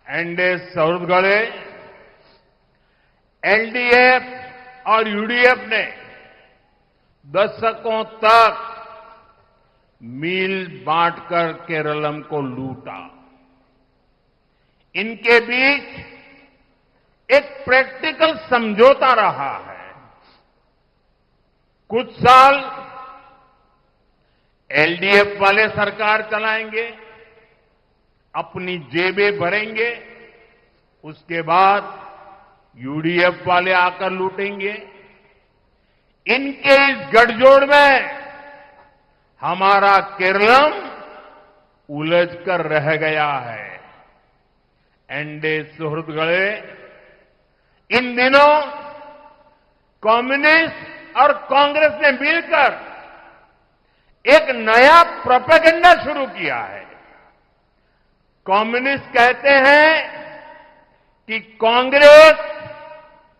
NDA सौरगढ़े LDF और UDF ने दशकों तक मील बांटकर केरलम को लूटा। इनके बीच एक प्रैक्टिकल समझौता रहा है। कुछ साल एलडीएफ वाले सरकार चलाएंगे, अपनी जेबें भरेंगे, उसके बाद यूडीएफ वाले आकर लूटेंगे। इनके इस गठजोड़ में हमारा केरलम उलझकर रह गया है। एनडीए सुहृदगढ़े इन दिनों कम्युनिस्ट और कांग्रेस ने मिलकर एक नया प्रोपेगेंडा शुरू किया है। कम्युनिस्ट कहते हैं कि कांग्रेस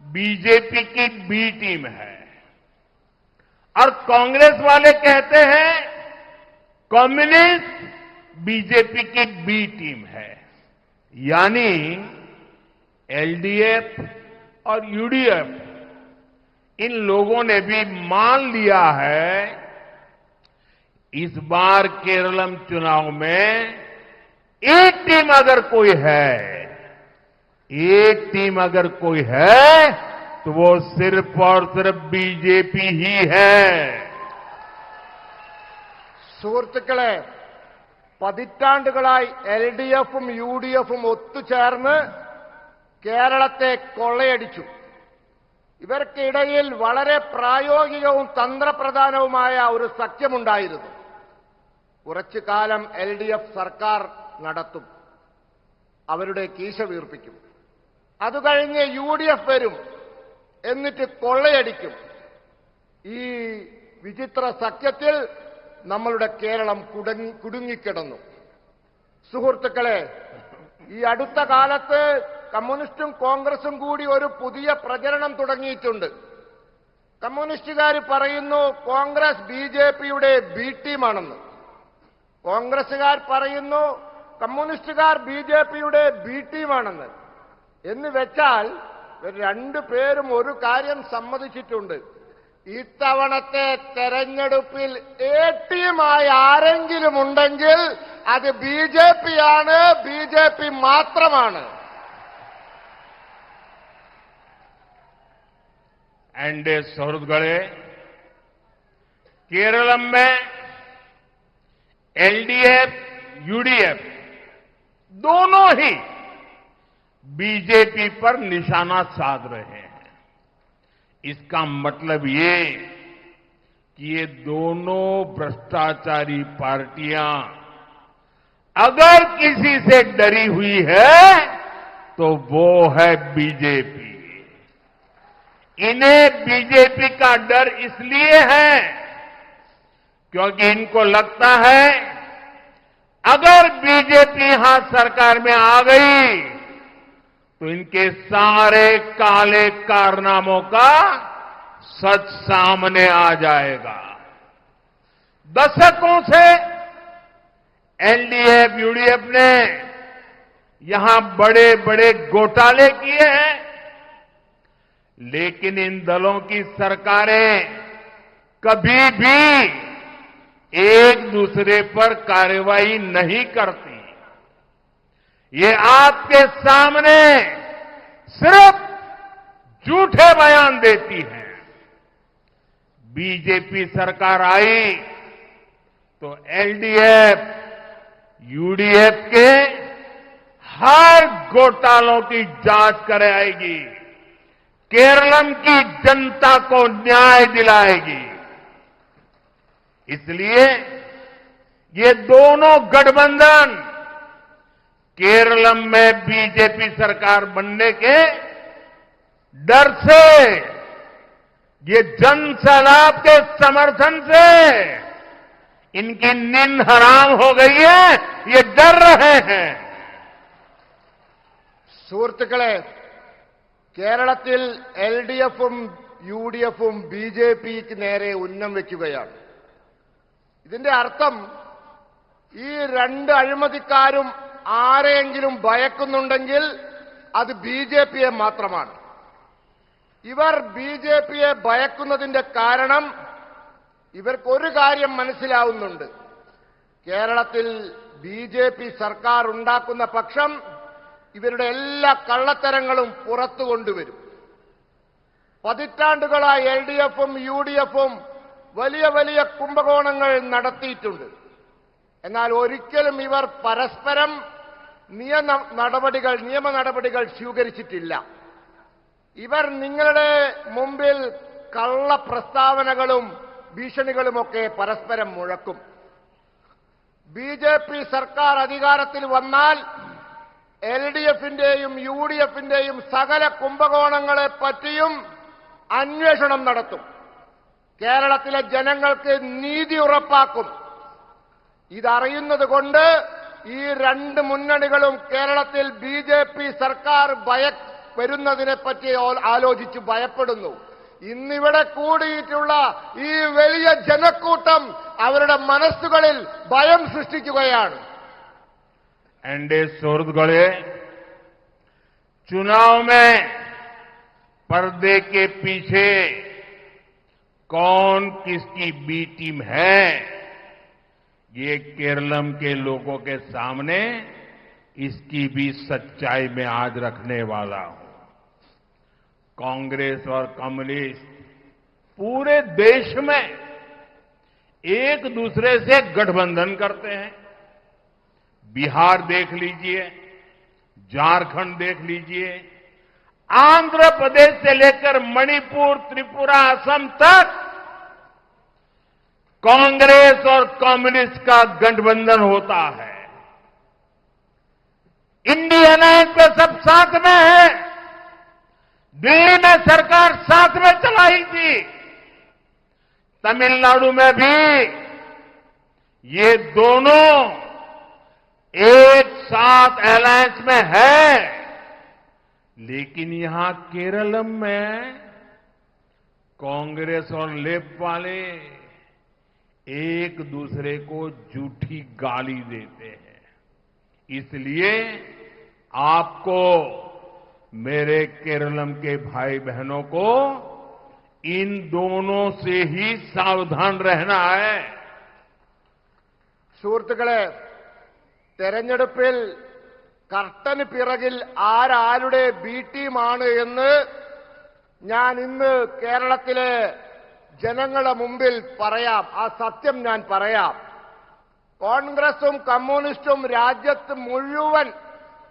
बीजेपी की बी टीम है और कांग्रेस वाले कहते हैं कम्युनिस्ट बीजेपी की बी टीम है। यानी एलडीएफ और यूडीएफ इन लोगों ने भी मान लिया है इस बार केरलम चुनाव में एक टीम अगर कोई है तो वो सिर्फ और सिर्फ बीजेपी ही है। സുഹൃത്തുക്കളെ, പതിറ്റാണ്ടുകളായി എൽഡിഎഫും യുഡിഎഫും ഒത്തുചേർന്ന് കേരളത്തെ കൊള്ളയടിച്ചു. ഇവർക്കിടയിൽ വളരെ പ്രായോഗികവും തന്ത്രപ്രധാനവുമായ ഒരു സഖ്യമുണ്ടായിരുന്നു. കുറച്ചു കാലം എൽഡിഎഫ് സർക്കാർ നടത്തും, അവരുടെ കീശ വീർപ്പിക്കും. അതുകഴിഞ്ഞ് യുഡിഎഫ് വരും, എന്നിട്ട് കൊള്ളയടിക്കും. ഈ വിചിത്ര സഖ്യത്തിൽ നമ്മളുടെ കേരളം കുടുങ്ങിക്കിടന്നു. സുഹൃത്തുക്കളെ, ഈ അടുത്ത കാലത്ത് കമ്മ്യൂണിസ്റ്റും കോൺഗ്രസും കൂടി ഒരു പുതിയ പ്രചരണം തുടങ്ങിയിട്ടുണ്ട്. കമ്മ്യൂണിസ്റ്റുകാർ പറയുന്നു കോൺഗ്രസ് ബിജെപിയുടെ ബി ടീമാണെന്ന്. കോൺഗ്രസുകാർ പറയുന്നു കമ്മ്യൂണിസ്റ്റുകാർ ബിജെപിയുടെ ബി ടീമാണെന്ന്. എന്ന് വെച്ചാൽ രണ്ടുപേരും ഒരു കാര്യം സമ്മതിച്ചിട്ടുണ്ട്. ഇത്തവണത്തെ തെരഞ്ഞെടുപ്പിൽ എ ടീമായി ആരെങ്കിലും ഉണ്ടെങ്കിൽ അത് ബിജെപിയാണ്, ബിജെപി മാത്രമാണ്. एनडीए सौरगढ़े केरलम में एलडीएफ यूडीएफ दोनों ही बीजेपी पर निशाना साध रहे हैं। इसका मतलब ये कि ये दोनों भ्रष्टाचारी पार्टियां अगर किसी से डरी हुई है तो वो है बीजेपी। इन्हें बीजेपी का डर इसलिए है क्योंकि इनको लगता है अगर बीजेपी यहां सरकार में आ गई तो इनके सारे काले कारनामों का सच सामने आ जाएगा। दशकों से एलडीएफ यूडीएफ ने यहां बड़े बड़े घोटाले किए हैं, लेकिन इन दलों की सरकारें कभी भी एक दूसरे पर कार्रवाई नहीं करती। ये आपके सामने सिर्फ झूठे बयान देती है। बीजेपी सरकार आई तो एलडीएफ यूडीएफ के हर घोटालों की जांच कराएगी, केरलम की जनता को न्याय दिलाएगी। इसलिए ये दोनों गठबंधन केरलम में बीजेपी सरकार बनने के डर से, ये जन सैलाब के समर्थन से इनकी नींद हराम हो गई है, ये डर रहे हैं। സുഹൃത്തുക്കളെ, കേരളത്തിൽ എൽഡിഎഫും യുഡിഎഫും ബിജെപിക്ക് നേരെ ഉന്നം വയ്ക്കുകയാണ്. ഇതിന്റെ അർത്ഥം ഈ രണ്ട് അഴിമതിക്കാരും ആരെയെങ്കിലും ഭയക്കുന്നുണ്ടെങ്കിൽ അത് ബി.ജെ.പിയെ മാത്രമാണ്. ഇവർ ബി.ജെ.പിയെ ഭയക്കുന്നതിന്റെ കാരണം ഇവർക്കൊരു കാര്യം മനസ്സിലാവുന്നുണ്ട്. കേരളത്തിൽ ബി.ജെ.പി. സർക്കാർ ഉണ്ടാക്കുന്ന പക്ഷം ഇവരുടെ എല്ലാ കള്ളത്തരങ്ങളും പുറത്തു കൊണ്ടുവരും. പതിറ്റാണ്ടുകളായി എൽ.ഡി.എഫും യു.ഡി.എഫും വലിയ വലിയ കുംഭകോണങ്ങൾ നടത്തിയിട്ടുണ്ട്. എന്നാൽ ഒരിക്കലും ഇവർ പരസ്പരം നിയമ നടപടികൾ സ്വീകരിച്ചിട്ടില്ല. ഇവർ നിങ്ങളുടെ മുമ്പിൽ കള്ള പ്രസ്താവനകളും ഭീഷണികളുമൊക്കെ പരസ്പരം മുഴക്കും. ബി.ജെ.പി. സർക്കാർ അധികാരത്തിൽ വന്നാൽ എൽ.ഡി.എഫിന്റെയും യു.ഡി.എഫിന്റെയും സകല കുംഭകോണങ്ങളെ പറ്റിയും അന്വേഷണം നടത്തും. കേരളത്തിലെ ജനങ്ങൾക്ക് നീതി ഉറപ്പാക്കും. ഇതറിയുന്നത് കൊണ്ട് ഈ രണ്ട് മുന്നണികളും കേരളത്തിൽ ബി.ജെ.പി. സർക്കാർ വരുന്നതിനെപ്പറ്റി ആലോചിച്ച് ഭയപ്പെടുന്നു. ഇന്നിവിടെ കൂടിയിട്ടുള്ള ഈ വലിയ ജനക്കൂട്ടം അവരുടെ മനസ്സുകളിൽ ഭയം സൃഷ്ടിക്കുകയാണ്. एनडीए सुहृदगढ़े चुनाव में पर्दे के पीछे कौन किसकी बी टीम है, ये केरलम के लोगों के सामने इसकी भी सच्चाई में आज रखने वाला हूं. कांग्रेस और कम्युनिस्ट पूरे देश में एक दूसरे से गठबंधन करते हैं. बिहार देख लीजिए, झारखंड देख लीजिए, आंध्र प्रदेश से लेकर मणिपुर, त्रिपुरा, असम तक कांग्रेस और कम्युनिस्ट का गठबंधन होता है. इंडिया अलायंस पे सब साथ में है. दिल्ली में सरकार साथ में चलाई थी. तमिलनाडु में भी ये दोनों एक साथ अलायंस में है. लेकिन यहां केरलम में कांग्रेस और लेफ्ट वाले एक दूसरे को झूठी गाली देते हैं. इसलिए आपको, मेरे केरलम के भाई बहनों को, इन दोनों से ही सावधान रहना है. സുഹൃത്തുക്കളെ, തെരഞ്ഞെടുപ്പിൽ കർട്ടന് പിറകിൽ ആരാരുടെ ബി ടീമാണ് എന്ന് ഞാൻ ഇന്ന് കേരളത്തിലെ ജനങ്ങളുടെ മുമ്പിൽ പറയാം. ആ സത്യം ഞാൻ പറയാം. കോൺഗ്രസും കമ്മ്യൂണിസ്റ്റും രാജ്യത്ത് മുഴുവൻ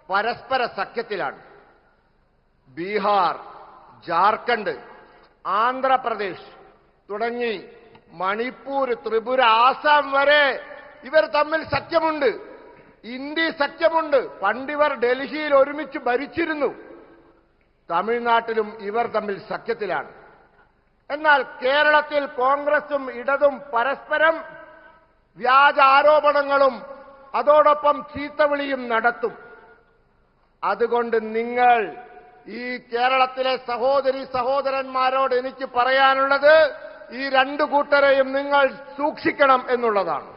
പരസ്പര സഖ്യത്തിലാണ്. ബീഹാർ, ജാർഖണ്ഡ്, ആന്ധ്രാപ്രദേശ് തുടങ്ങി മണിപ്പൂർ, ത്രിപുര, ആസാം വരെ ഇവർ തമ്മിൽ സഖ്യമുണ്ട്. ഇന്ത്യ സഖ്യമുണ്ട്. പണ്ടിവർ ഡൽഹിയിൽ ഒരുമിച്ച് ഭരിച്ചിരുന്നു. തമിഴ്നാട്ടിലും ഇവർ തമ്മിൽ സഖ്യത്തിലാണ്. എന്നാൽ കേരളത്തിൽ കോൺഗ്രസും ഇടതും പരസ്പരം വ്യാജ ആരോപണങ്ങളും അതോടൊപ്പം ചീത്തവിളിയും നടത്തും. അതുകൊണ്ട് നിങ്ങൾ ഈ കേരളത്തിലെ സഹോദരി സഹോദരന്മാരോട് എനിക്ക് പറയാനുള്ളത്, ഈ രണ്ടു കൂട്ടരെയും നിങ്ങൾ സൂക്ഷിക്കണം എന്നുള്ളതാണ്.